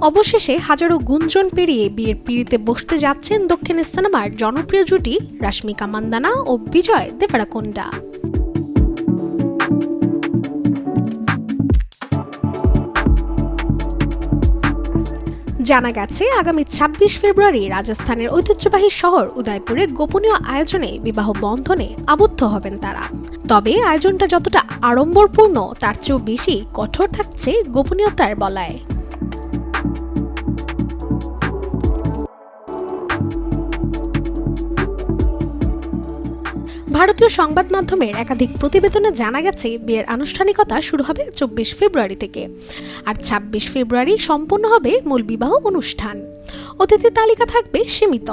অবশেষে হাজারো গুঞ্জন পেরিয়ে বিয়ের পিঁড়িতে বসতে যাচ্ছেন দক্ষিণ সিনেমার জনপ্রিয় জুটি রাশমিকা মান্দানা ও বিজয় দেবরাকোন্ডা। জানা গেছে আগামী ২৬ ফেব্রুয়ারি রাজস্থানের ঐতিহ্যবাহী শহর উদয়পুরে গোপনীয় আয়োজনে বিবাহ বন্ধনে আবদ্ধ হবেন তারা। তবে আয়োজনটা যতটা আড়ম্বরপূর্ণ তার চেয়েও বেশি কঠোর থাকছে গোপনীয়তার বলয়ে। ভারতীয় সংবাদ মাধ্যমের একাধিক প্রতিবেদনে জানা গেছে বিয়ের আনুষ্ঠানিকতা শুরু হবে ২৪ ফেব্রুয়ারি থেকে, আর ২৬ ফেব্রুয়ারি সম্পন্ন হবে মূল বিবাহ অনুষ্ঠান। অতিথি তালিকা থাকবে সীমিত।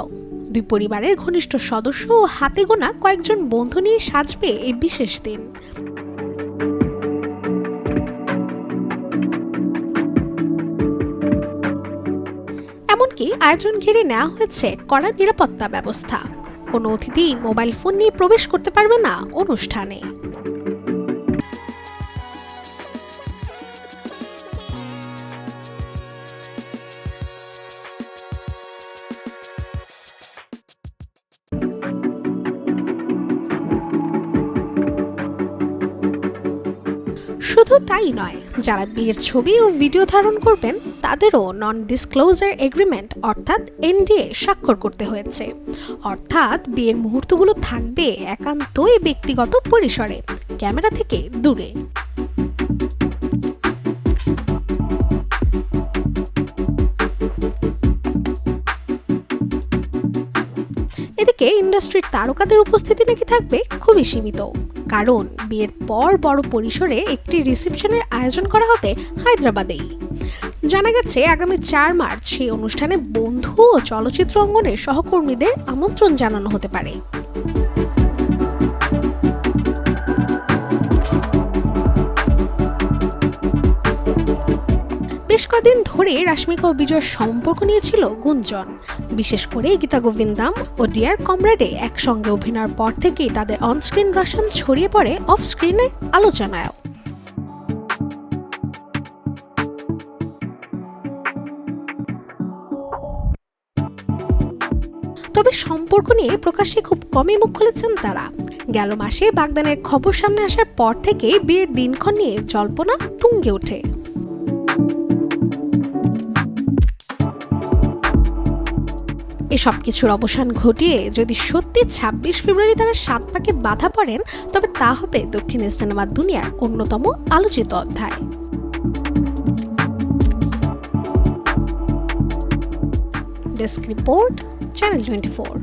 দুই পরিবারের ঘনিষ্ঠ সদস্য ও হাতে গোনা কয়েকজন বন্ধু নিয়ে সাজবে এই বিশেষ দিন। এমনকি আয়োজন ঘিরে নেওয়া হয়েছে কড়া নিরাপত্তা ব্যবস্থা। কোনো অতিথি মোবাইল ফোন নিয়ে প্রবেশ করতে পারবে না অনুষ্ঠানে। শুধু তাই নয়, যারা বিয়ের ছবি ও ভিডিও ধারণ করবেন তাদেরও নন ডিসক্লোজার এগ্রিমেন্ট অর্থাৎ এনডিএ স্বাক্ষর করতে হয়েছে। অর্থাৎ বিয়ের মুহূর্তগুলো থাকবে একান্তই ব্যক্তিগত পরিসরে, ক্যামেরা থেকে দূরে। এদিকে ইন্ডাস্ট্রির তারকাদের উপস্থিতি নাকি থাকবে খুবই সীমিত, কারণ বিয়ের পর বড় পরিসরে একটি রিসেপশনের আয়োজন করা হবে হায়দ্রাবাদেই। জানা গেছে আগামী ৪ মার্চ সেই অনুষ্ঠানে বন্ধু ও চলচ্চিত্র অঙ্গনের সহকর্মীদের আমন্ত্রণ জানানো হতে পারে। বেশ কদিন ধরে রাশমিকা ও বিজয়ের সম্পর্ক নিয়েছিল গুঞ্জন। বিশেষ করে গীতা গোবিন্দাম ও ডিয়ার কমরেডে একসঙ্গে অভিনয়ের পর থেকেই তাদের অনস্ক্রিন রসায়ন ছড়িয়ে পড়ে অফ স্ক্রিনের আলোচনায়ও। তবে সম্পর্ক নিয়ে প্রকাশ্যে খুব কমই মুখ খুলেছেন তারা। গেল মাসে বাগদানের খবর সামনে আসার পর থেকে বিয়ের দিনক্ষণ নিয়ে জল্পনা তুঙ্গে ওঠে। এসব কিছুর অবসান ঘটিয়ে যদি সত্যি ২৬ ফেব্রুয়ারি তারা ৭ পাকে বাধা পড়েন, তবে তা হবে দক্ষিণের সিনেমার দুনিয়ার অন্যতম আলোচিত অধ্যায়। Desk report, channel 24।